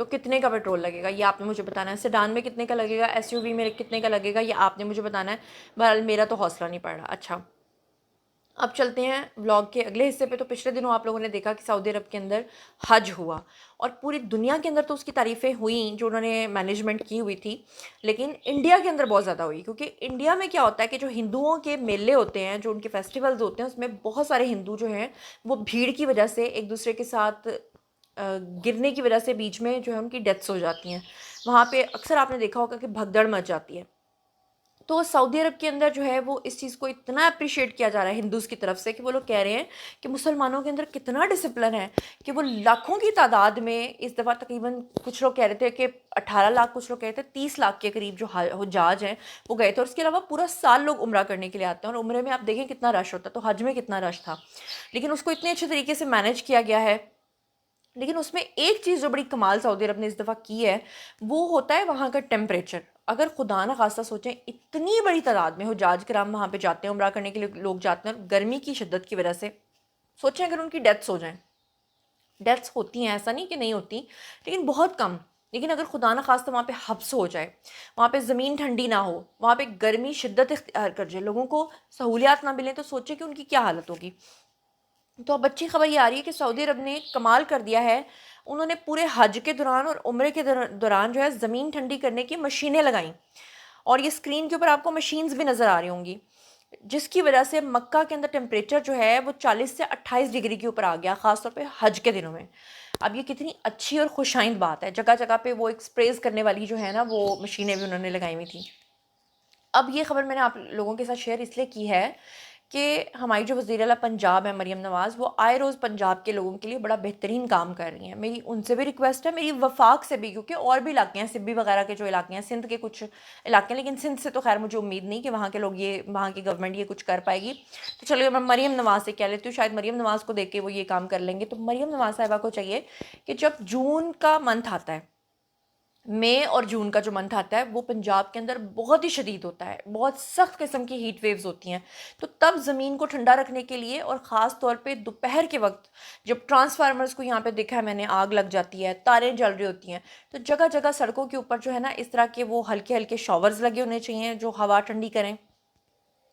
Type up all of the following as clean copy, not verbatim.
تو کتنے کا پیٹرول لگے گا یہ آپ نے مجھے بتانا ہے. سیڈان میں کتنے کا لگے گا, ایس یو وی میں کتنے کا لگے گا یہ آپ نے مجھے بتانا ہے. بہرحال میرا تو حوصلہ نہیں پڑ رہا. اچھا اب چلتے ہیں ولاگ کے اگلے حصے پہ. تو پچھلے دنوں آپ لوگوں نے دیکھا کہ سعودی عرب کے اندر حج ہوا, اور پوری دنیا کے اندر تو اس کی تعریفیں ہوئیں جو انہوں نے مینجمنٹ کی ہوئی تھی, لیکن انڈیا کے اندر بہت زیادہ ہوئی. کیونکہ انڈیا میں کیا ہوتا ہے کہ جو ہندوؤں کے میلے ہوتے ہیں, جو ان کے فیسٹیولز ہوتے ہیں, اس میں بہت سارے ہندو جو ہیں وہ بھیڑ کی وجہ سے ایک دوسرے کے ساتھ گرنے کی وجہ سے بیچ میں جو ہے ان کی ڈیتھس ہو جاتی ہیں. وہاں پہ اکثر آپ نے دیکھا ہوگا کہ بھگدڑ مچ جاتی ہے. تو سعودی عرب کے اندر جو ہے وہ اس چیز کو اتنا اپریشیٹ کیا جا رہا ہے ہندوز کی طرف سے, کہ وہ لوگ کہہ رہے ہیں کہ مسلمانوں کے اندر کتنا ڈسپلن ہے کہ وہ لاکھوں کی تعداد میں اس دفعہ تقریباً کچھ لوگ کہہ رہے تھے کہ 18 لاکھ, کچھ لوگ کہہ رہے تھے 30 لاکھ کے قریب جو حجاج ہیں وہ گئے تھے. اور اس کے علاوہ پورا سال لوگ عمرہ کرنے کے لیے آتے ہیں, اور عمرے میں آپ دیکھیں کتنا رش ہوتا ہے, تو حج میں کتنا رش تھا. لیکن اس کو اتنے اچھے طریقے سے مینیج کیا گیا ہے. لیکن اس میں ایک چیز جو بڑی کمال سعودی عرب نے اس دفعہ کی ہے وہ ہوتا ہے وہاں کا ٹیمپریچر. اگر خدا نہ خواستہ سوچیں اتنی بڑی تعداد میں حجاج کرام وہاں پہ جاتے ہیں, عمرہ کرنے کے لیے لوگ جاتے ہیں, اور گرمی کی شدت کی وجہ سے سوچیں اگر ان کی ڈیتھس ہو جائیں. ڈیتھس ہوتی ہیں, ایسا نہیں کہ نہیں ہوتی, لیکن بہت کم. لیکن اگر خدا نہ خواستہ وہاں پہ حبس ہو جائے, وہاں پہ زمین ٹھنڈی نہ ہو, وہاں پہ گرمی شدت اختیار کر جائے, لوگوں کو سہولیات نہ ملیں, تو سوچیں کہ ان کی کیا حالت ہوگی. تو اب اچھی خبر یہ آ رہی ہے کہ سعودی عرب نے کمال کر دیا ہے. انہوں نے پورے حج کے دوران اور عمرے کے دوران جو ہے زمین ٹھنڈی کرنے کی مشینیں لگائیں, اور یہ اسکرین کے اوپر آپ کو مشینز بھی نظر آ رہی ہوں گی, جس کی وجہ سے مکہ کے اندر ٹیمپریچر جو ہے وہ 40 سے 28 ڈگری کے اوپر آ گیا, خاص طور پہ حج کے دنوں میں. اب یہ کتنی اچھی اور خوش آئند بات ہے. جگہ جگہ پہ وہ ایک اسپریز کرنے والی جو ہے نا وہ مشینیں بھی انہوں نے لگائی ہوئی تھیں. اب یہ خبر میں نے آپ لوگوں کے ساتھ شیئر اس لیے کی ہے کہ ہماری جو وزیر اعلیٰ پنجاب ہے مریم نواز, وہ آئے روز پنجاب کے لوگوں کے لیے بڑا بہترین کام کر رہی ہیں. میری ان سے بھی ریکویسٹ ہے, میری وفاق سے بھی, کیونکہ اور بھی علاقے ہیں سبی وغیرہ کے جو علاقے ہیں, سندھ کے کچھ علاقے ہیں, لیکن سندھ سے تو خیر مجھے امید نہیں کہ وہاں کے لوگ وہاں کی گورنمنٹ یہ کچھ کر پائے گی. تو چلو میں مریم نواز سے کہہ لیتی ہوں, شاید مریم نواز کو دیکھ کے وہ یہ کام کر لیں گے. تو مریم نواز صاحبہ کو چاہیے کہ جب جون کا منتھ آتا ہے, مئی اور جون کا جو منتھ آتا ہے, وہ پنجاب کے اندر بہت ہی شدید ہوتا ہے, بہت سخت قسم کی ہیٹ ویوز ہوتی ہیں. تو تب زمین کو ٹھنڈا رکھنے کے لیے, اور خاص طور پہ دوپہر کے وقت جب ٹرانسفارمرز کو یہاں پہ دیکھا ہے میں نے, آگ لگ جاتی ہے, تاریں جل رہی ہوتی ہیں, تو جگہ جگہ سڑکوں کے اوپر جو ہے نا اس طرح کے وہ ہلکے ہلکے شاورز لگے ہونے چاہیے جو ہوا ٹھنڈی کریں,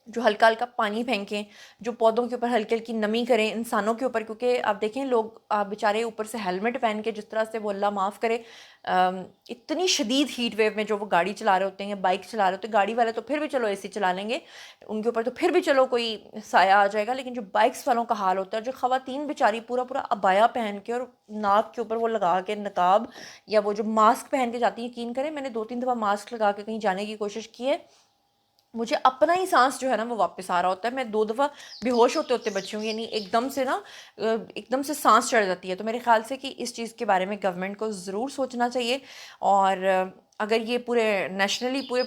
جو ہلکا ہلکا پانی پھینکیں, جو پودوں کے اوپر ہلکی ہلکی نمی کریں, انسانوں کے اوپر. کیونکہ آپ دیکھیں لوگ بیچارے اوپر سے ہیلمٹ پہن کے جس طرح سے وہ اللہ معاف کرے اتنی شدید ہیٹ ویو میں جو وہ گاڑی چلا رہے ہوتے ہیں یا بائک چلا رہے ہوتے ہیں, گاڑی والے تو پھر بھی چلو اے سی چلا لیں گے, ان کے اوپر تو پھر بھی چلو کوئی سایہ آ جائے گا, لیکن جو بائکس والوں کا حال ہوتا ہے, جو خواتین بیچاری پورا پورا عبایا پہن کے اور ناک کے اوپر وہ لگا کے نقاب یا وہ جو ماسک پہن کے جاتی ہیں, یقین کریں میں نے 2-3 دفعہ ماسک لگا کے کہیں جانے کی کوشش کی ہے, مجھے اپنا ہی سانس جو ہے نا وہ واپس آ رہا ہوتا ہے. میں 2 دفعہ بے ہوش ہوتے ہوتے بچی ہوں, یعنی ایک دم سے سانس چڑھ جاتی ہے. تو میرے خیال سے کہ اس چیز کے بارے میں گورنمنٹ کو ضرور سوچنا چاہیے, اور اگر یہ پورے نیشنلی پورے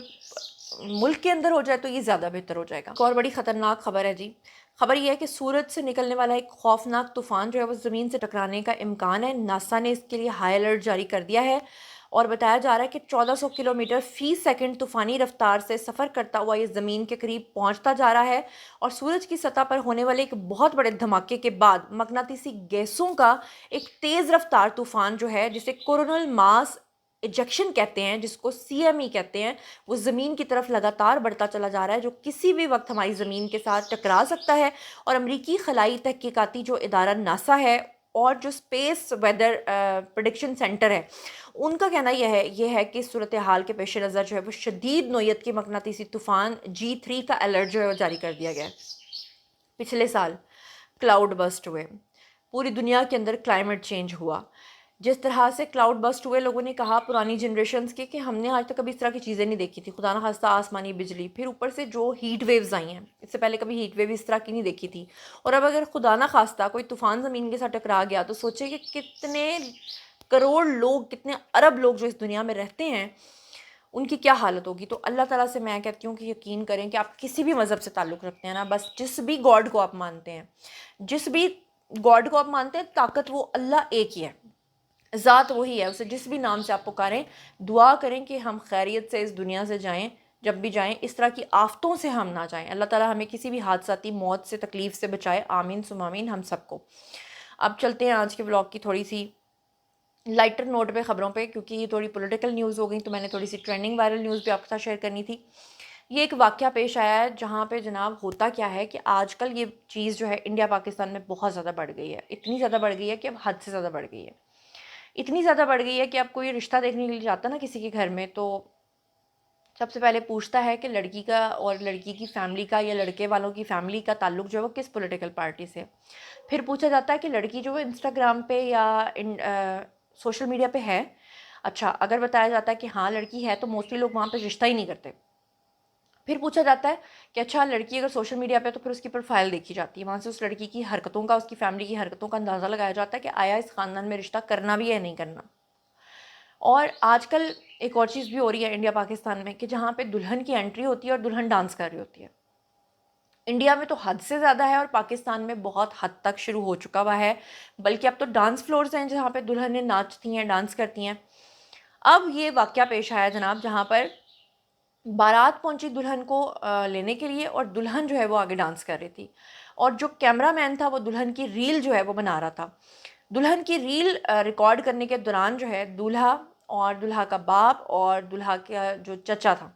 ملک کے اندر ہو جائے تو یہ زیادہ بہتر ہو جائے گا. ایک اور بڑی خطرناک خبر ہے جی. خبر یہ ہے کہ سورج سے نکلنے والا ایک خوفناک طوفان جو ہے وہ زمین سے ٹکرانے کا امکان ہے. ناسا نے اس کے لیے ہائی الرٹ جاری کر دیا ہے, اور بتایا جا رہا ہے کہ 1400 کلومیٹر فی سیکنڈ طوفانی رفتار سے سفر کرتا ہوا یہ زمین کے قریب پہنچتا جا رہا ہے, اور سورج کی سطح پر ہونے والے ایک بہت بڑے دھماکے کے بعد مقناطیسی گیسوں کا ایک تیز رفتار طوفان جو ہے, جسے کورونل ماس ایجیکشن کہتے ہیں, جس کو CME کہتے ہیں, وہ زمین کی طرف لگاتار بڑھتا چلا جا رہا ہے, جو کسی بھی وقت ہماری زمین کے ساتھ ٹکرا سکتا ہے. اور امریکی خلائی تحقیقاتی جو ادارہ ناسا ہے اور جو اسپیس ویدر پریڈکشن سینٹر ہے, ان کا کہنا یہ ہے کہ صورتحال کے پیش نظر جو ہے وہ شدید نوعیت کے مقناطیسی طوفان G3 کا الرٹ جو ہے وہ جاری کر دیا گیا ہے. پچھلے سال کلاؤڈ بسٹ ہوئے, پوری دنیا کے اندر کلائمیٹ چینج ہوا, جس طرح سے کلاؤڈ بسٹ ہوئے, لوگوں نے کہا پرانی جنریشنز کے کہ ہم نے آج تک کبھی اس طرح کی چیزیں نہیں دیکھی تھی, خدا نہ خواستہ آسمانی بجلی, پھر اوپر سے جو ہیٹ ویوز آئی ہیں, اس سے پہلے کبھی ہیٹ ویو اس طرح کی نہیں دیکھی تھی. اور اب اگر خدا نہ خواستہ کوئی طوفان زمین کے ساتھ ٹکرا گیا تو سوچے کہ کتنے کروڑ لوگ, کتنے ارب لوگ جو اس دنیا میں رہتے ہیں, ان کی کیا حالت ہوگی. تو اللہ تعالیٰ سے میں کہتی ہوں کہ یقین کریں کہ آپ کسی بھی مذہب سے تعلق رکھتے ہیں نا, بس جس بھی گاڈ کو آپ مانتے ہیں, جس بھی گاڈ کو آپ مانتے ہیں, طاقت وہ اللہ ایک ہی ہے, ذات وہی ہے, اسے جس بھی نام سے آپ پکاریں, دعا کریں کہ ہم خیریت سے اس دنیا سے جائیں, جب بھی جائیں اس طرح کی آفتوں سے ہم نہ جائیں. اللہ تعالیٰ ہمیں کسی بھی حادثاتی موت سے, تکلیف سے بچائے, آمین ثم آمین ہم سب کو. اب چلتے ہیں آج کے ولاگ کی تھوڑی سی لائٹر نوٹ پہ خبروں پہ، کیونکہ یہ تھوڑی پولیٹیکل نیوز ہو گئی تو میں نے تھوڑی سی ٹرینڈنگ وائرل نیوز بھی آپ کے ساتھ شیئر کرنی تھی۔ یہ ایک واقعہ پیش آیا ہے جہاں پہ جناب ہوتا کیا ہے کہ آج کل یہ چیز جو ہے انڈیا پاکستان میں بہت زیادہ بڑھ گئی ہے، اتنی زیادہ بڑھ گئی ہے کہ اب حد سے زیادہ بڑھ گئی ہے، اتنی زیادہ بڑھ گئی ہے کہ اب کوئی رشتہ دیکھنے کے لیے جاتا نا کسی کے گھر میں تو سب سے پہلے پوچھتا ہے کہ لڑکی کا اور لڑکی کی فیملی کا یا لڑکے والوں کی فیملی کا تعلق جو ہے وہ کس پولیٹیکل پارٹی سے۔ پھر پوچھا جاتا ہے کہ لڑکی جو ہے انسٹاگرام پہ یا سوشل میڈیا پہ ہے، اچھا اگر بتایا جاتا ہے کہ ہاں لڑکی ہے تو موسٹلی لوگ وہاں پہ رشتہ ہی نہیں کرتے۔ پھر پوچھا جاتا ہے کہ اچھا لڑکی اگر سوشل میڈیا پہ تو پھر اس کی پروفائل دیکھی جاتی ہے، وہاں سے اس لڑکی کی حرکتوں کا، اس کی فیملی کی حرکتوں کا اندازہ لگایا جاتا ہے کہ آیا اس خاندان میں رشتہ کرنا بھی ہے یا نہیں کرنا۔ اور آج کل ایک اور چیز بھی ہو رہی ہے انڈیا پاکستان میں کہ جہاں پہ دلہن کی انٹری ہوتی ہے اور دلہن ڈانس کر رہی ہوتی ہے۔ انڈیا میں تو حد سے زیادہ ہے اور پاکستان میں بہت حد تک شروع ہو چکا ہوا ہے، بلکہ اب تو ڈانس فلورز ہیں جہاں پہ دلہنیں ناچتی ہیں، ڈانس کرتی ہیں۔ اب یہ واقعہ پیش آیا جناب جہاں پر بارات پہنچی دلہن کو لینے کے لیے اور دلہن جو ہے وہ آگے ڈانس کر رہی تھی، اور جو کیمرہ مین تھا وہ دلہن کی ریل جو ہے وہ بنا رہا تھا۔ دلہن کی ریل ریکارڈ کرنے کے دوران جو ہے دولہا اور دولہا کا باپ اور دولہا کا جو چچا تھا،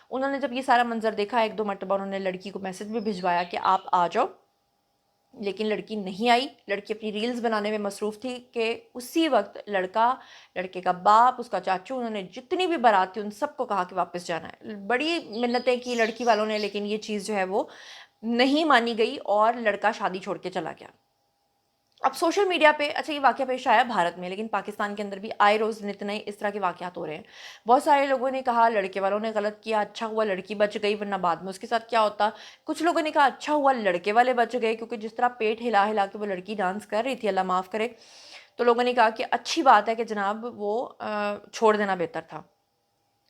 انہوں نے جب یہ سارا منظر دیکھا، ایک دو مرتبہ انہوں نے لڑکی کو میسج بھی بھجوایا کہ آپ آ جاؤ، لیکن لڑکی نہیں آئی۔ لڑکی اپنی ریلز بنانے میں مصروف تھی کہ اسی وقت لڑکا، لڑکے کا باپ، اس کا چاچو، انہوں نے جتنی بھی بارات تھی ان سب کو کہا کہ واپس جانا ہے۔ بڑی منتیں کی لڑکی والوں نے، لیکن یہ چیز جو ہے وہ نہیں مانی گئی اور لڑکا شادی چھوڑ کے چلا گیا۔ اب سوشل میڈیا پہ، اچھا یہ واقعہ پیش آیا بھارت میں، لیکن پاکستان کے اندر بھی آئے روز نت نئے اس طرح کے واقعات ہو رہے ہیں۔ بہت سارے لوگوں نے کہا لڑکے والوں نے غلط کیا، اچھا ہوا لڑکی بچ گئی ورنہ بعد میں اس کے ساتھ کیا ہوتا۔ کچھ لوگوں نے کہا اچھا ہوا لڑکے والے بچ گئے، کیونکہ جس طرح پیٹ ہلا ہلا کے وہ لڑکی ڈانس کر رہی تھی، اللہ معاف کرے، تو لوگوں نے کہا کہ اچھی بات ہے کہ جناب وہ چھوڑ دینا بہتر تھا۔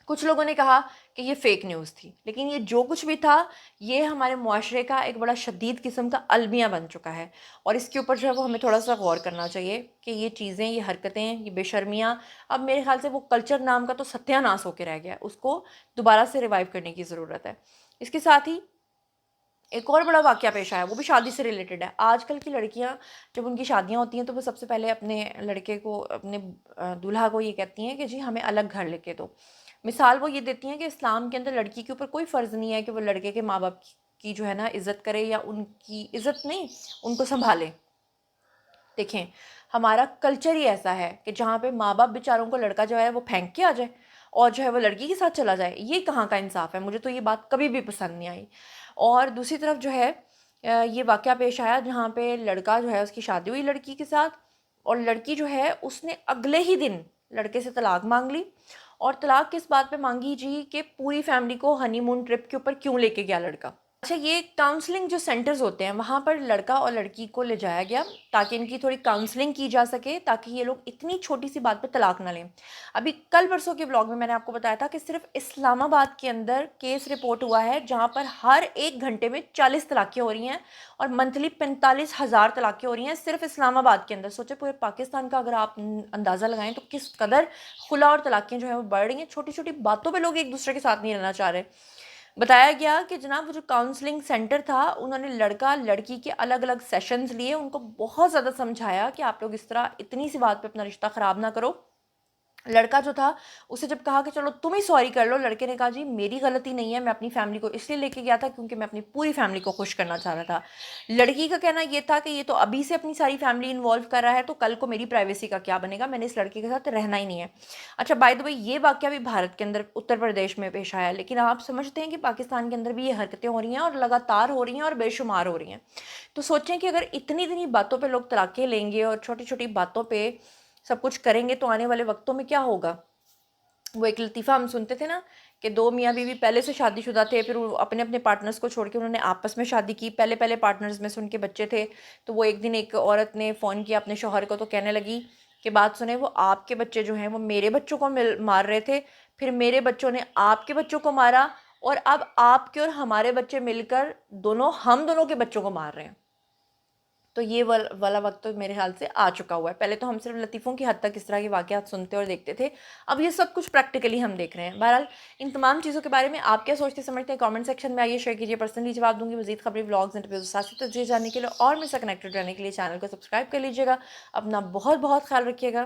کچھ لوگوں نے کہا کہ یہ فیک نیوز تھی، لیکن یہ جو کچھ بھی تھا یہ ہمارے معاشرے کا ایک بڑا شدید قسم کا المیہ بن چکا ہے، اور اس کے اوپر جو ہے وہ ہمیں تھوڑا سا غور کرنا چاہیے کہ یہ چیزیں، یہ حرکتیں، یہ بے شرمیاں، اب میرے خیال سے وہ کلچر نام کا تو ستیہ ناس ہو کے رہ گیا ہے، اس کو دوبارہ سے ریوائیو کرنے کی ضرورت ہے۔ اس کے ساتھ ہی ایک اور بڑا واقعہ پیش آیا، وہ بھی شادی سے ریلیٹڈ ہے۔ آج کل کی لڑکیاں جب ان کی شادیاں ہوتی ہیں تو وہ سب سے پہلے اپنے لڑکے کو، اپنے دولہا کو یہ کہتی ہیں کہ جی ہمیں الگ گھر لے کے دو۔ مثال وہ یہ دیتی ہیں کہ اسلام کے اندر لڑکی کے اوپر کوئی فرض نہیں ہے کہ وہ لڑکے کے ماں باپ کی جو ہے نا عزت کرے، یا ان کی عزت نہیں، ان کو سنبھالے۔ دیکھیں ہمارا کلچر ہی ایسا ہے کہ جہاں پہ ماں باپ بیچاروں کو لڑکا جو ہے وہ پھینک کے آ جائے اور جو ہے وہ لڑکی کے ساتھ چلا جائے، یہ کہاں کا انصاف ہے؟ مجھے تو یہ بات کبھی بھی پسند نہیں آئی۔ اور دوسری طرف جو ہے یہ واقعہ پیش آیا جہاں پہ لڑکا جو ہے، اس کی شادی ہوئی لڑکی کے ساتھ، اور لڑکی جو ہے اس نے اگلے ہی دن لڑکے سے طلاق مانگ لی، اور طلاق کس بات پہ مانگی جی کہ پوری فیملی کو ہنی مون ٹرپ کے اوپر کیوں لے کے گیا لڑکا۔ اچھا یہ کاؤنسلنگ جو سینٹرز ہوتے ہیں وہاں پر لڑکا اور لڑکی کو لے جایا گیا تاکہ ان کی تھوڑی کاؤنسلنگ کی جا سکے، تاکہ یہ لوگ اتنی چھوٹی سی بات پہ طلاق نہ لیں۔ ابھی کل پرسوں کے ولاگ میں نے آپ کو بتایا تھا کہ صرف اسلام آباد کے اندر کیس رپورٹ ہوا ہے جہاں پر ہر ایک گھنٹے میں 40 طلاقیں ہو رہی ہیں اور منتھلی 45,000 طلاقیں ہو رہی ہیں صرف اسلام آباد کے اندر۔ سوچے پورے پاکستان کا اگر آپ اندازہ لگائیں تو کس قدر خلا اور طلاقیں جو ہیں وہ بڑھ رہی ہیں، چھوٹی چھوٹی باتوں پہ لوگ ایک دوسرے کے ساتھ نہیں رہنا چاہ رہے۔ بتایا گیا کہ جناب وہ جو کاؤنسلنگ سینٹر تھا، انہوں نے لڑکا لڑکی کے الگ الگ سیشنز لیے، ان کو بہت زیادہ سمجھایا کہ آپ لوگ اس طرح اتنی سی بات پہ اپنا رشتہ خراب نہ کرو۔ لڑکا جو تھا اسے جب کہا کہ چلو تم ہی سوری کر لو، لڑکے نے کہا جی میری غلطی نہیں ہے، میں اپنی فیملی کو اس لیے لے کے گیا تھا کیونکہ میں اپنی پوری فیملی کو خوش کرنا چاہ رہا تھا۔ لڑکی کا کہنا یہ تھا کہ یہ تو ابھی سے اپنی ساری فیملی انوالو کر رہا ہے تو کل کو میری پرائیویسی کا کیا بنے گا، میں نے اس لڑکے کے ساتھ رہنا ہی نہیں ہے۔ اچھا بائی دا وے یہ واقعہ بھی بھارت کے اندر اتر پردیش میں پیش آیا ہے، لیکن آپ سمجھتے ہیں کہ پاکستان کے اندر بھی یہ حرکتیں ہو رہی ہیں اور لگاتار ہو رہی ہیں اور بے شمار ہو رہی ہیں۔ تو سوچیں کہ اگر اتنی اتنی باتوں پہ لوگ طلاقیں لیں گے اور چھوٹی چھوٹی باتوں پہ سب کچھ کریں گے تو آنے والے وقتوں میں کیا ہوگا؟ وہ ایک لطیفہ ہم سنتے تھے نا کہ دو میاں بیوی پہلے سے شادی شدہ تھے، پھر وہ اپنے اپنے پارٹنرز کو چھوڑ کے انہوں نے آپس میں شادی کی، پہلے پارٹنرز میں سے ان کے بچے تھے، تو وہ ایک دن ایک عورت نے فون کیا اپنے شوہر کو تو کہنے لگی کہ بات سنیں، وہ آپ کے بچے جو ہیں وہ میرے بچوں کو مار رہے تھے، پھر میرے بچوں نے آپ کے بچوں کو مارا، اور اب آپ کے اور ہمارے بچے مل کر ہم دونوں کے بچوں کو مار رہے ہیں۔ تو یہ والا وقت تو میرے خیال سے آ چکا ہوا ہے۔ پہلے تو ہم صرف لطیفوں کی حد تک اس طرح کے واقعات سنتے اور دیکھتے تھے، اب یہ سب کچھ پریکٹیکلی ہم دیکھ رہے ہیں۔ بہرحال ان تمام چیزوں کے بارے میں آپ کیا سوچتے سمجھتے ہیں کامنٹ سیکشن میں آئیے شیئر کیجیے، پرسنلی جواب دوں گی۔ مزید خبریں، ولاگز، انٹرویوز، ساتھی تجزیے جاننے کے لیے اور میرے سے کنیکٹڈ رہنے کے لیے چینل کو سبسکرائب کر لیجیے گا۔ اپنا بہت بہت خیال رکھیے گا۔